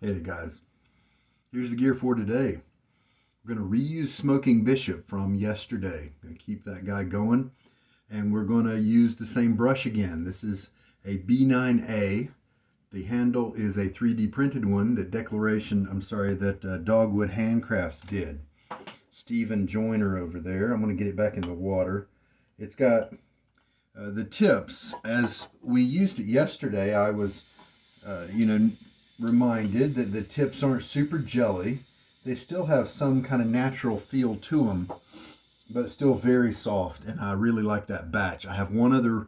Hey guys, here's the gear for today. We're going to reuse Smoking Bishop from yesterday. Going to keep that guy going. And we're going to use the same brush again. This is a B9A. The handle is a 3D printed one that Dogwood Handcrafts did. Stephen Joyner over there. I'm going to get it back in the water. It's got the tips. As we used it yesterday, I was, reminded that the tips aren't super jelly. They still have some kind of natural feel to them, but still very soft, and I really like that batch. I have one other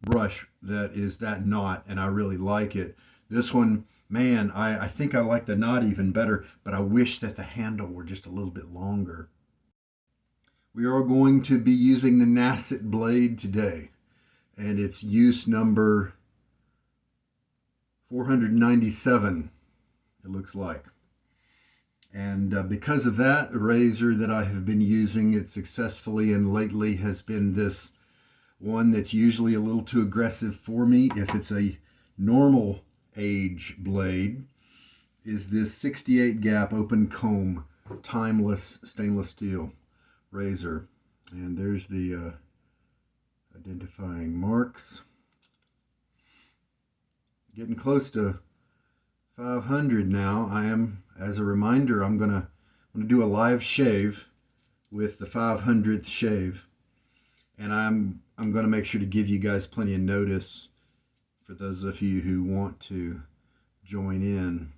brush that is that knot, and I really like it. This one, man, I think I like the knot even better, but I wish that the handle were just a little bit longer. We are going to be using the Nacet blade today, and it's use number 497, it looks like. And because of that, a razor that I have been using it successfully and lately has been this one that's usually a little too aggressive for me if it's a normal age blade, is this 68 gap open comb timeless stainless steel razor. And there's the identifying marks. Getting close to 500 now. I am, as a reminder, I'm gonna do a live shave with the 500th shave, and I'm gonna make sure to give you guys plenty of notice for those of you who want to join in.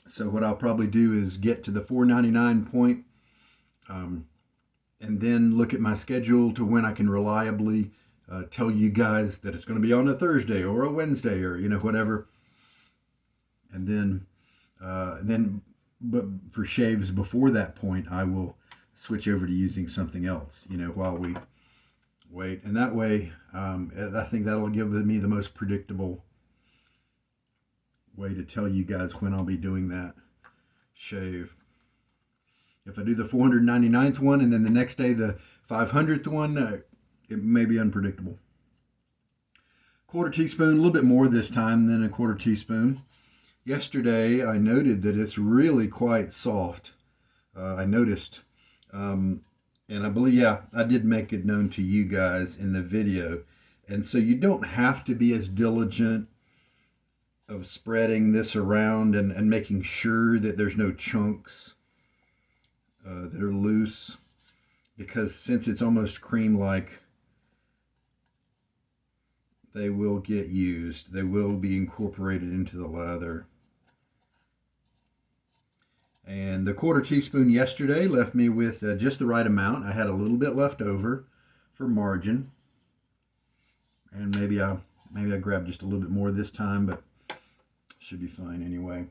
So what I'll probably do is get to the 499 point, and then look at my schedule to when I can reliably tell you guys that it's going to be on a Thursday or a Wednesday or whatever, and then but for shaves before that point I will switch over to using something else while we wait, and that way I think that'll give me the most predictable way to tell you guys when I'll be doing that shave. If I do the 499th one and then the next day the 500th one, it may be unpredictable. Quarter teaspoon, a little bit more this time than a quarter teaspoon. Yesterday I noted that it's really quite soft. I noticed, and I believe, yeah, I did make it known to you guys in the video. And so you don't have to be as diligent of spreading this around and making sure that there's no chunks that are loose, because since it's almost cream-like, they will get used. They will be incorporated into the lather. And the quarter teaspoon yesterday left me with just the right amount. I had a little bit left over for margin, and maybe I grabbed just a little bit more this time, but should be fine anyway.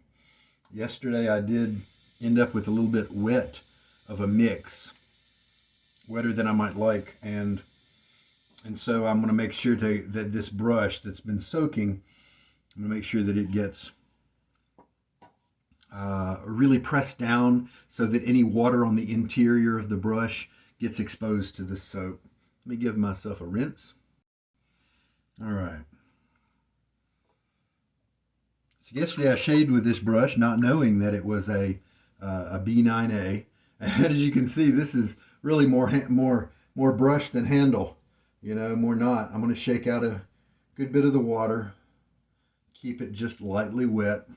Yesterday I did end up with a little bit wet of a mix, wetter than I might like, and so I'm going to make sure that this brush that's been soaking, I'm going to make sure that it gets really pressed down so that any water on the interior of the brush gets exposed to the soap. Let me give myself a rinse. All right. So yesterday I shaved with this brush, not knowing that it was a B9A. And as you can see, this is really more brush than handle. More knot. I'm going to shake out a good bit of the water, keep it just lightly wet.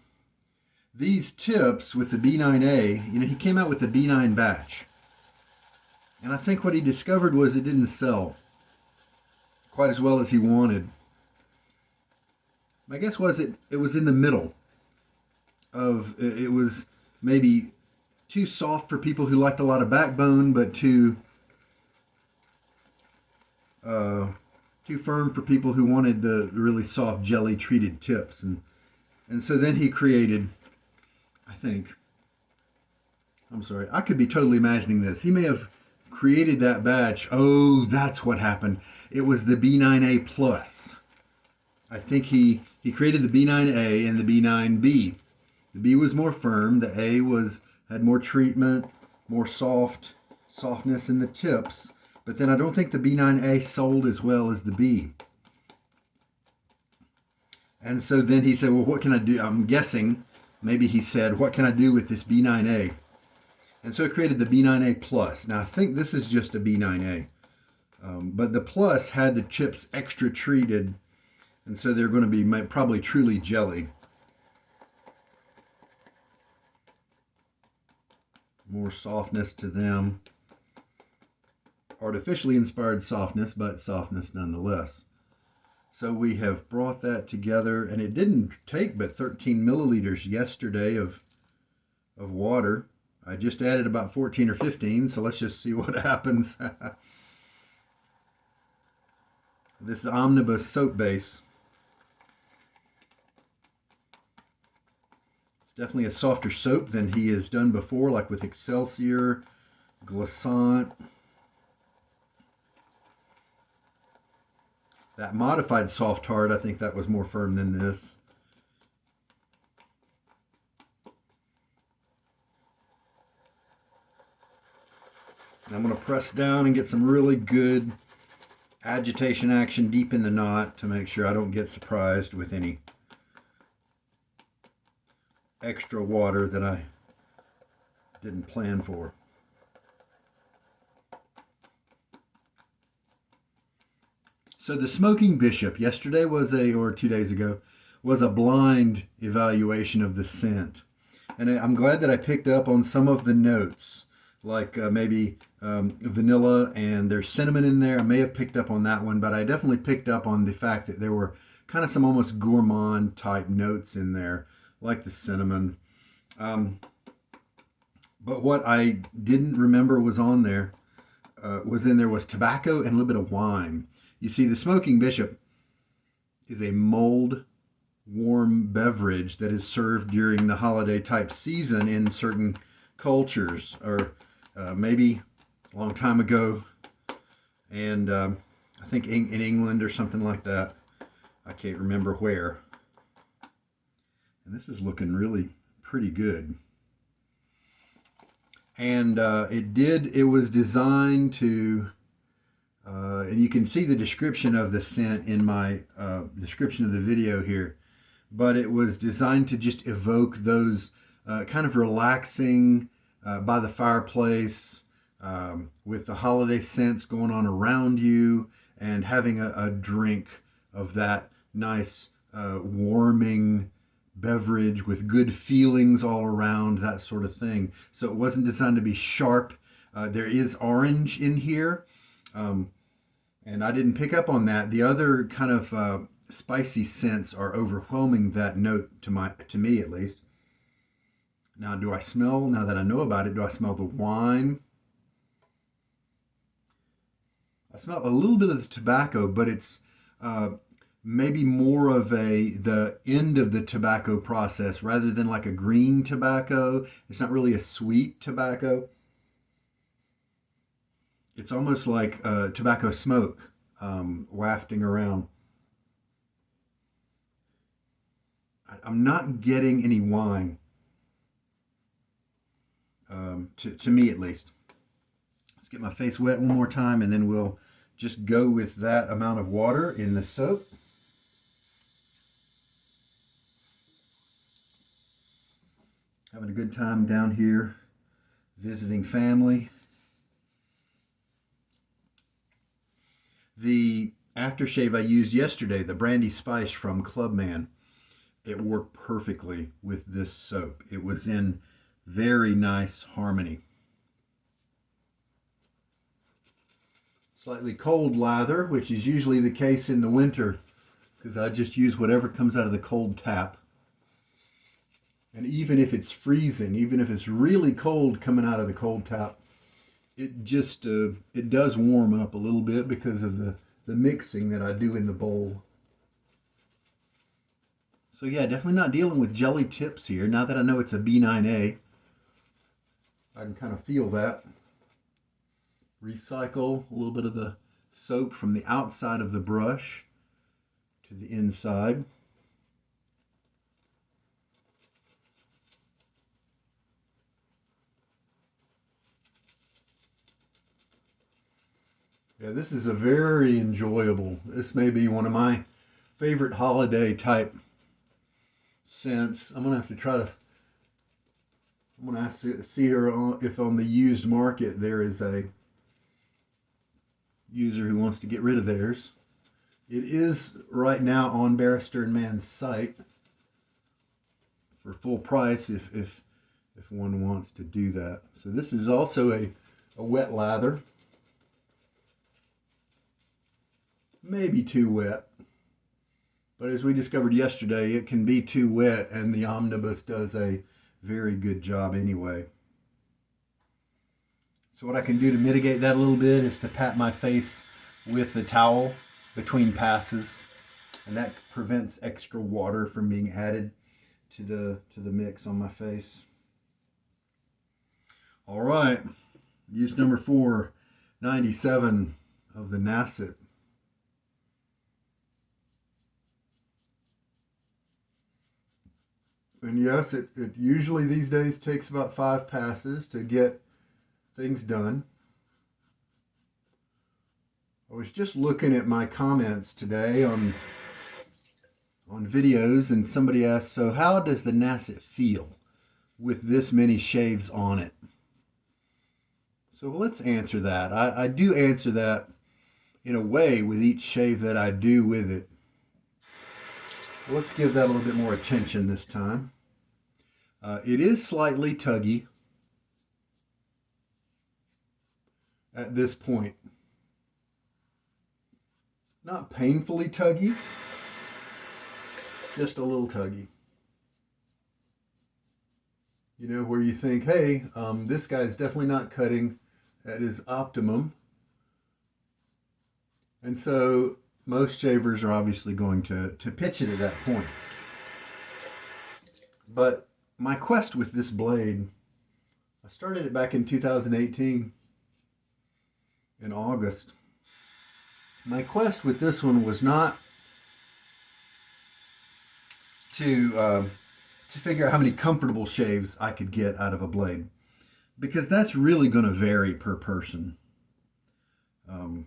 These tips with the B9A, he came out with the B9 batch, and I think what he discovered was it didn't sell quite as well as he wanted. My guess was it was in the middle of, it was maybe too soft for people who liked a lot of backbone, but too firm for people who wanted the really soft jelly treated tips. And so then he created, I could be totally imagining this. He may have created that batch. Oh, that's what happened. It was the B9A Plus. I think he created the B9A and the B9B. The B was more firm. The A had more treatment, more softness in the tips. But then I don't think the B9A sold as well as the B. And so then he said, well, what can I do? I'm guessing maybe he said, what can I do with this B9A? And so I created the B9A Plus. Now I think this is just a B9A. But the Plus had the chips extra treated, and so they're going to be probably truly jelly. More softness to them. Artificially inspired softness, but softness nonetheless. So we have brought that together, and it didn't take but 13 milliliters yesterday of water. I just added about 14 or 15, so let's just see what happens. This is Omnibus soap base. It's definitely a softer soap than he has done before, like with Excelsior, Glissant. That modified soft hard, I think that was more firm than this. I'm going to press down and get some really good agitation action deep in the knot to make sure I don't get surprised with any extra water that I didn't plan for. So the Smoking Bishop yesterday or 2 days ago, was a blind evaluation of the scent. And I'm glad that I picked up on some of the notes, like maybe vanilla, and there's cinnamon in there. I may have picked up on that one, but I definitely picked up on the fact that there were kind of some almost gourmand type notes in there, like the cinnamon. But what I didn't remember was in there was tobacco and a little bit of wine. You see, the Smoking Bishop is a mulled warm beverage that is served during the holiday type season in certain cultures, or maybe a long time ago, and I think in England or something like that. I can't remember where. And this is looking really pretty good. And it was designed to, and you can see the description of the scent in my description of the video here, but it was designed to just evoke those kind of relaxing by the fireplace, with the holiday scents going on around you, and having a drink of that nice warming beverage with good feelings all around, that sort of thing. So it wasn't designed to be sharp. There is orange in here, and I didn't pick up on that. The other kind of spicy scents are overwhelming that note, to me at least. Now, now that I know about it, do I smell the wine? I smell a little bit of the tobacco, but it's maybe more of the end of the tobacco process rather than like a green tobacco. It's not really a sweet tobacco. It's almost like tobacco smoke wafting around. I'm not getting any wine, to me at least. Let's get my face wet one more time, and then we'll just go with that amount of water in the soap. Having a good time down here visiting family. The aftershave I used yesterday, the Brandy Spice from Clubman, it worked perfectly with this soap. It was in very nice harmony. Slightly cold lather, which is usually the case in the winter, because I just use whatever comes out of the cold tap. And even if it's freezing, even if it's really cold coming out of the cold tap, it just it does warm up a little bit because of the mixing that I do in the bowl. So yeah, definitely not dealing with jelly tips here. Now that I know it's a B9A, I can kind of feel that. Recycle a little bit of the soap from the outside of the brush to the inside. Yeah, this may be one of my favorite holiday type cents. I'm gonna have to try to. I'm gonna have to see if on the used market there is a user who wants to get rid of theirs. It is right now on Barrister and Mann's site for full price if one wants to do that. So this is also a wet lather. Maybe too wet. But as we discovered yesterday, it can be too wet, and the Omnibus does a very good job anyway. So what I can do to mitigate that a little bit is to pat my face with the towel between passes, and that prevents extra water from being added to the mix on my face. All right, use number 497 of the Nacet. And yes, it usually these days takes about 5 passes to get things done. I was just looking at my comments today on videos, and somebody asked, so how does the Nacet feel with this many shaves on it? So let's answer that. I do answer that in a way with each shave that I do with it. Let's give that a little bit more attention this time. It is slightly tuggy at this point. Not painfully tuggy, just a little tuggy. You know, where you think, hey, this guy's definitely not cutting at his optimum. And so most shavers are obviously going to pitch it at that point. But my quest with this blade, I started it back in 2018 in August. My quest with this one was not to figure out how many comfortable shaves I could get out of a blade, because that's really going to vary per person. And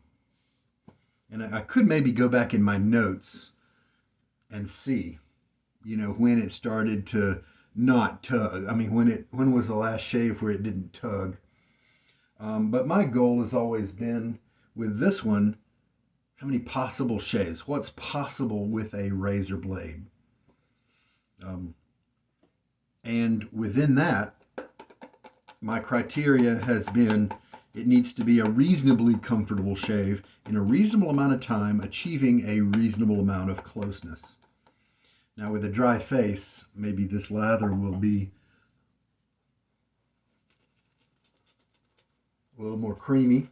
I could maybe go back in my notes and see, you know, when it started to not tug. I mean, when was the last shave where it didn't tug? But my goal has always been with this one, how many possible shaves? What's possible with a razor blade? And within that, my criteria has been it needs to be a reasonably comfortable shave in a reasonable amount of time, achieving a reasonable amount of closeness. Now with a dry face, maybe this lather will be a little more creamy.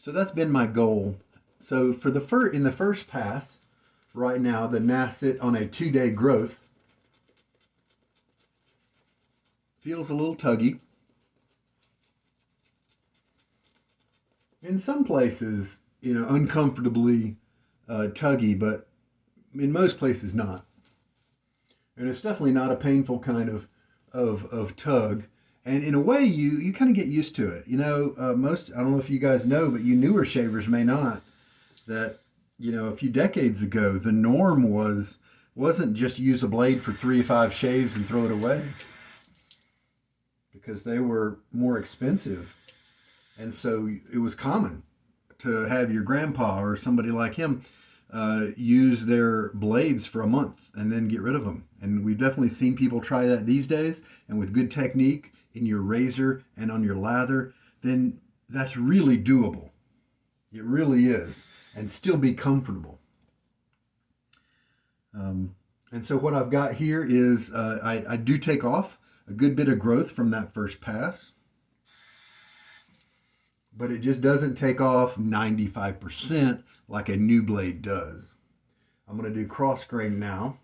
So that's been my goal. So for in the first pass, right now, the Nacet on a 2-day growth feels a little tuggy. In some places, you know, uncomfortably tuggy, but in most places not. And it's definitely not a painful kind of tug. And in a way, you kind of get used to it. You know, I don't know if you guys know, but you newer shavers may not, that, you know, a few decades ago, the norm wasn't just use a blade for 3 or 5 shaves and throw it away, because they were more expensive. And so it was common to have your grandpa or somebody like him use their blades for a month and then get rid of them. And we've definitely seen people try that these days, and with good technique in your razor and on your lather, then that's really doable. It really is, and still be comfortable. And so what I've got here is I do take off a good bit of growth from that first pass, but it just doesn't take off 95% like a new blade does. I'm going to do cross grain now.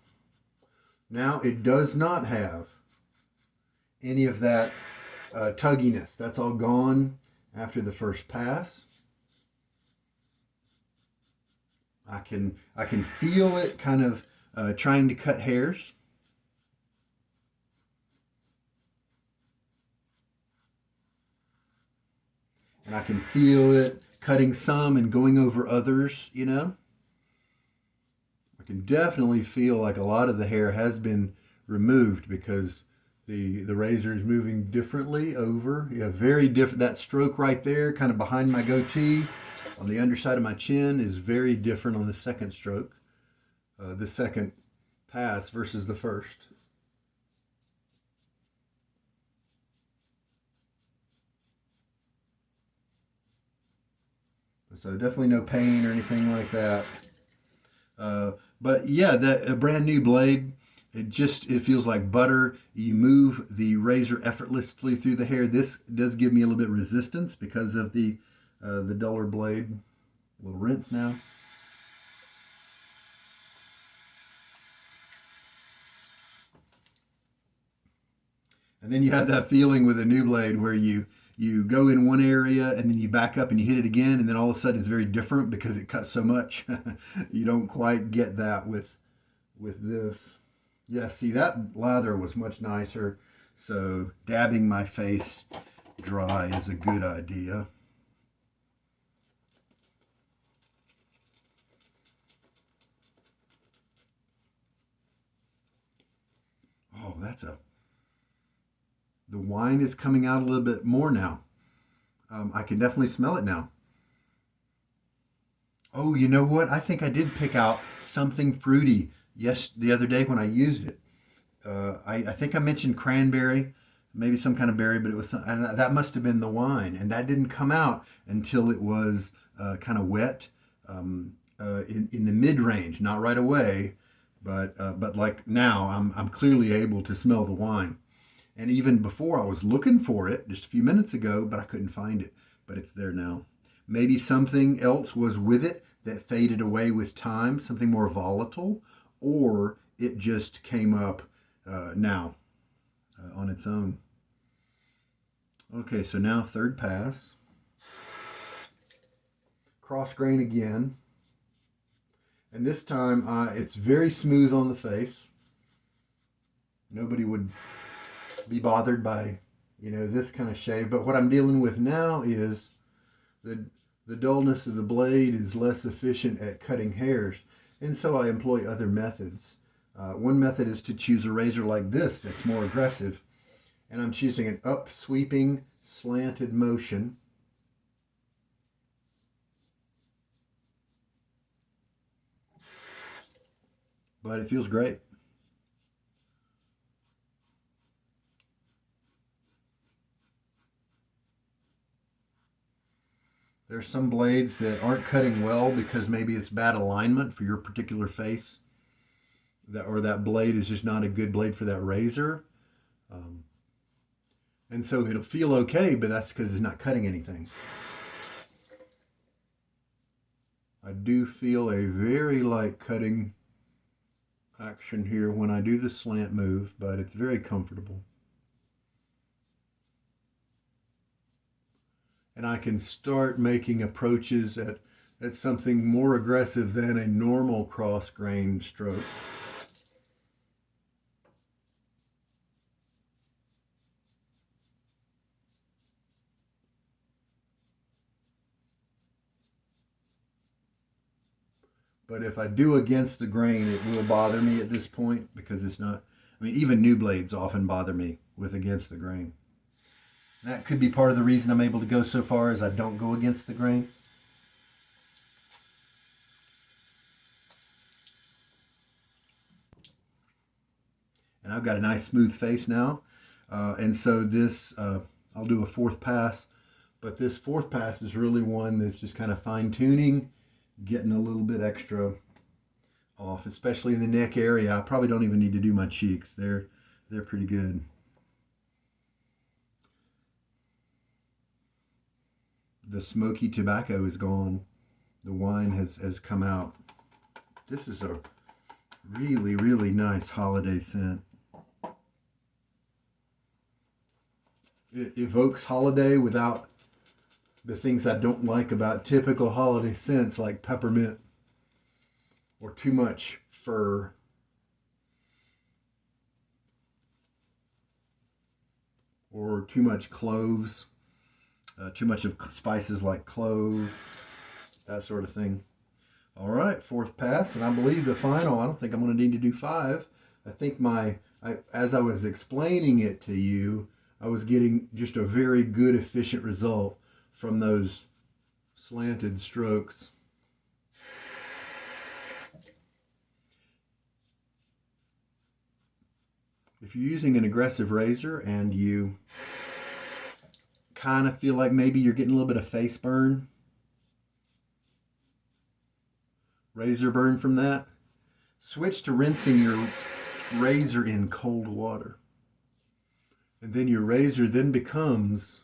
Now it does not have any of that tugginess. That's all gone after the first pass. I can feel it kind of trying to cut hairs. And I can feel it cutting some and going over others, you know. I I can definitely feel like a lot of the hair has been removed because the razor is moving differently over. Yeah, very different. That stroke right there, kind of behind my goatee on the underside of my chin, is very different on the second stroke, the second pass versus the first. So definitely no pain or anything like that. But yeah, that a brand new blade. It feels like butter. You move the razor effortlessly through the hair. This does give me a little bit of resistance because of the duller blade. A little rinse now. And then you have that feeling with a new blade where you go in one area and then you back up and you hit it again, and then all of a sudden it's very different because it cuts so much. You don't quite get that with this. Yeah, see, that lather was much nicer. So dabbing my face dry is a good idea. Oh, the wine is coming out a little bit more now. I can definitely smell it now. Oh, you know what? I think I did pick out something fruity the other day when I used it. I think I mentioned cranberry, maybe some kind of berry, but and that must have been the wine, and that didn't come out until it was kind of wet, in the mid range, not right away, but like now, I'm clearly able to smell the wine, and even before I was looking for it just a few minutes ago, but I couldn't find it, but it's there now. Maybe something else was with it that faded away with time, something more volatile, or it just came up now on its own. Okay, so now third pass. Cross grain again. And this time it's very smooth on the face. Nobody would be bothered by, this kind of shave. But what I'm dealing with now is the dullness of the blade is less efficient at cutting hairs. And so I employ other methods. One method is to choose a razor like this that's more aggressive. And I'm choosing an up sweeping slanted motion. But it feels great. There's some blades that aren't cutting well because maybe it's bad alignment for your particular face. Or that blade is just not a good blade for that razor. And so it'll feel okay, but that's because it's not cutting anything. I do feel a very light cutting action here when I do the slant move, but it's very comfortable. And I can start making approaches at something more aggressive than a normal cross grain stroke. But if I do against the grain, it will bother me at this point because it's not, even new blades often bother me with against the grain. That could be part of the reason I'm able to go so far as I don't go against the grain. And I've got a nice smooth face now. And so this, I'll do a fourth pass. But this fourth pass is really one that's just kind of fine tuning, getting a little bit extra off, especially in the neck area. I probably don't even need to do my cheeks. They're pretty good. The smoky tobacco is gone. The wine has come out. This is a really, really nice holiday scent. It evokes holiday without the things I don't like about typical holiday scents like peppermint or too much fir. Or too much cloves. Too much of spices like cloves, that sort of thing. All right, fourth pass, and I believe the final. I don't think I'm going to need to do 5. I think as I was explaining it to you, I was getting just a very good, efficient result from those slanted strokes. If you're using an aggressive razor and you kind of feel like maybe you're getting a little bit of face burn, razor burn from that, switch to rinsing your razor in cold water. And then your razor then becomes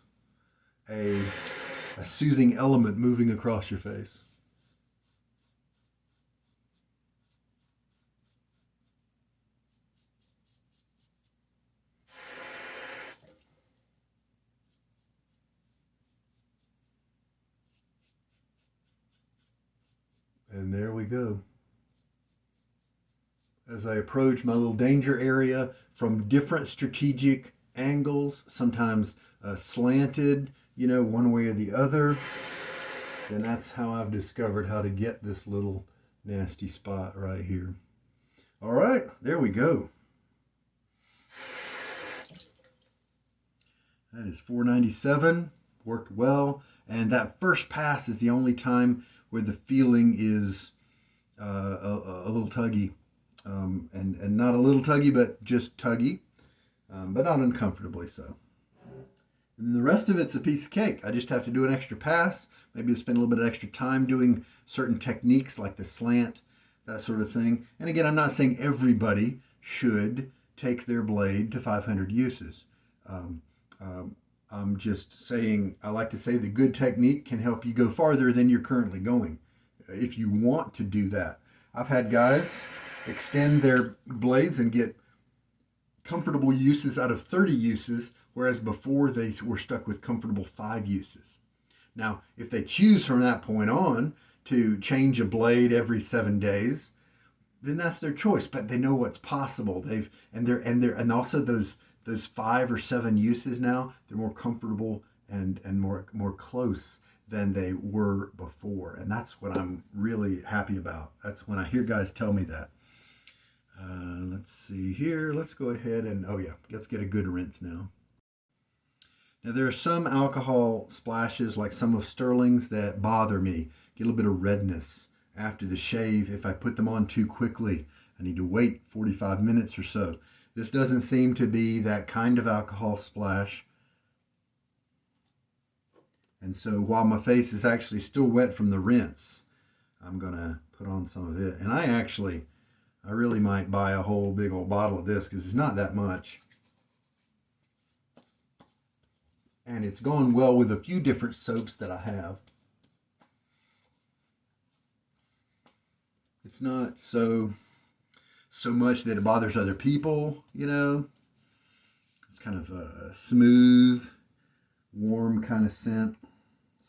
a soothing element moving across your face. And there we go. As I approach my little danger area from different strategic angles, sometimes slanted, one way or the other, then that's how I've discovered how to get this little nasty spot right here. All right, there we go. That is 497, worked well. And that first pass is the only time where the feeling is a little tuggy. And not a little tuggy, but just tuggy, but not uncomfortably so. And the rest of it's a piece of cake. I just have to do an extra pass, maybe spend a little bit of extra time doing certain techniques like the slant, that sort of thing. And again, I'm not saying everybody should take their blade to 500 uses. I'm just saying, I like to say the good technique can help you go farther than you're currently going, if you want to do that. I've had guys extend their blades and get comfortable uses out of 30 uses, whereas before they were stuck with comfortable 5 uses. Now, if they choose from that point on to change a blade every 7 days, then that's their choice. But they know what's possible. And also those 5 or 7 uses now, they're more comfortable and more close than they were before. And that's what I'm really happy about. That's when I hear guys tell me that. Let's see here. Let's go ahead and, let's get a good rinse now. Now there are some alcohol splashes, like some of Sterling's, that bother me. Get a little bit of redness after the shave if I put them on too quickly. I need to wait 45 minutes or so. This doesn't seem to be that kind of alcohol splash. And so while my face is actually still wet from the rinse, I'm going to put on some of it. And I really might buy a whole big old bottle of this because it's not that much. And it's going well with a few different soaps that I have. It's not so much that it bothers other people, It's kind of a smooth, warm kind of scent.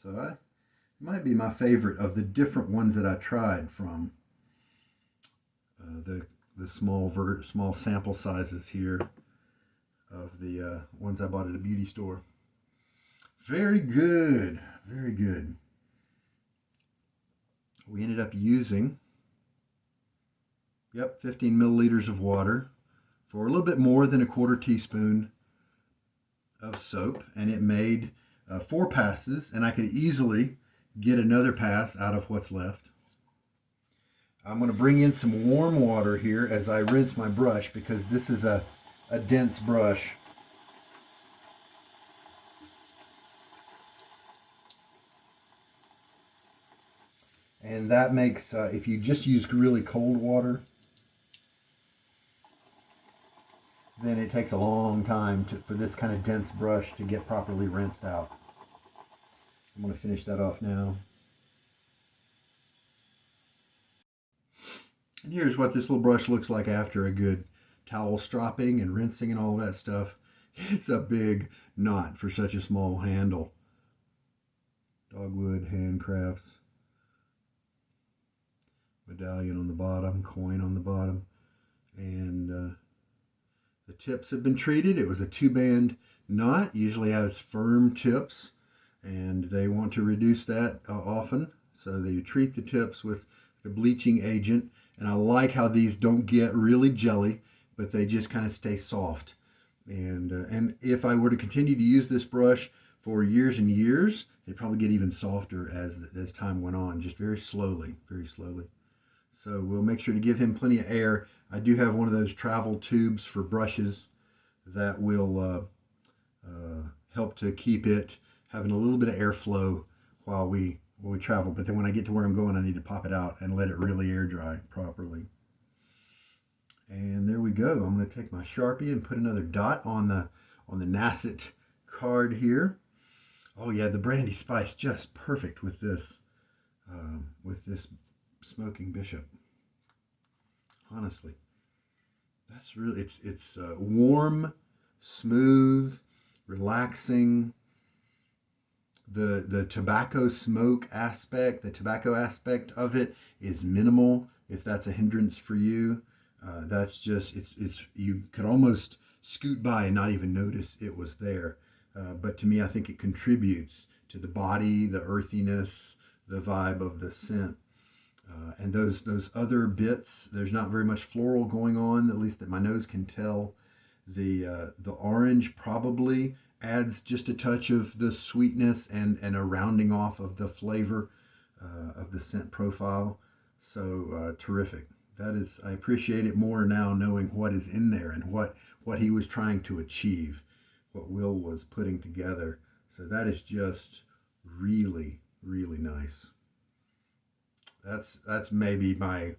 So it might be my favorite of the different ones that I tried from the small sample sizes here of the ones I bought at a beauty store. Very good, very good. We ended up using 15 milliliters of water for a little bit more than a 1/4 teaspoon of soap, and it made 4 passes, and I could easily get another pass out of what's left. I'm going to bring in some warm water here as I rinse my brush, because this is a dense brush. And that makes, if you just use really cold water, then it takes a long time for this kind of dense brush to get properly rinsed out. I'm going to finish that off now. And here's what this little brush looks like after a good towel stropping and rinsing and all that stuff. It's a big knot for such a small handle. Dogwood Handcrafts. Medallion on the bottom, coin on the bottom. And the tips have been treated. It was a 2-band knot, usually has firm tips, and they want to reduce that often. So they treat the tips with the bleaching agent. And I like how these don't get really jelly, but they just kind of stay soft. And if I were to continue to use this brush for years and years, they'd probably get even softer as time went on, just very slowly, very slowly. So we'll make sure to give him plenty of air. I do have one of those travel tubes for brushes that will help to keep it having a little bit of airflow while we travel. But then when I get to where I'm going, I need to pop it out and let it really air dry properly. And there we go. I'm going to take my Sharpie and put another dot on the Nacet card here. Oh yeah, the Brandy spice just perfect with this smoking bishop. Honestly, that's really it's warm, smooth, relaxing. The tobacco smoke aspect, the tobacco aspect of it is minimal. If that's a hindrance for you, that's just it's you could almost scoot by and not even notice it was there. But to me, I think it contributes to the body, the earthiness, the vibe of the scent. And those other bits, there's not very much floral going on, at least that my nose can tell. The orange probably adds just a touch of the sweetness and a rounding off of the flavor of the scent profile. So terrific. That is, I appreciate it more now knowing what is in there and what he was trying to achieve, what Will was putting together. So that is just really, really nice. That's maybe my,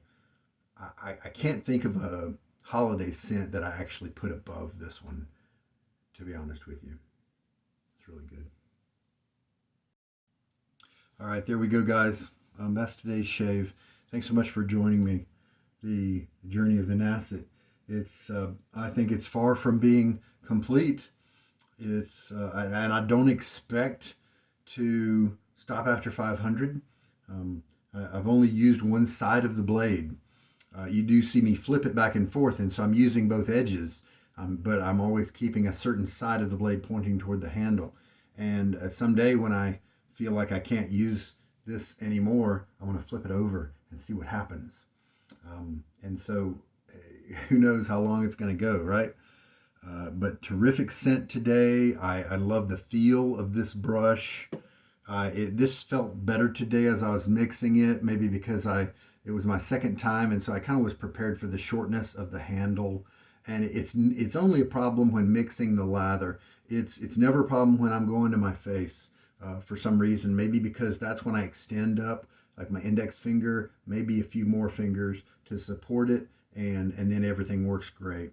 I can't think of a holiday scent that I actually put above this one, to be honest with you. It's really good. All right, there we go, guys. That's today's shave. Thanks so much for joining me. The journey of the Nacet. It's I think it's far from being complete. It's and I don't expect to stop after 500. I've only used one side of the blade. You do see me flip it back and forth, and so I'm using both edges, but I'm always keeping a certain side of the blade pointing toward the handle. And someday when I feel like I can't use this anymore, I want to flip it over and see what happens. And so who knows how long it's going to go, right? But terrific scent today. I love the feel of this brush. This felt better today as I was mixing it, maybe because it was my second time, and so I kind of was prepared for the shortness of the handle. And it's only a problem when mixing the lather. It's never a problem when I'm going to my face for some reason. Maybe because that's when I extend up, like my index finger, maybe a few more fingers to support it, and then everything works great.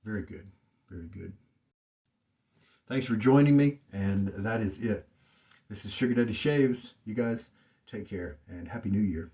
Very good, very good. Thanks for joining me, and that is it. This is Sugar Daddy Shaves. You guys take care, and Happy New Year.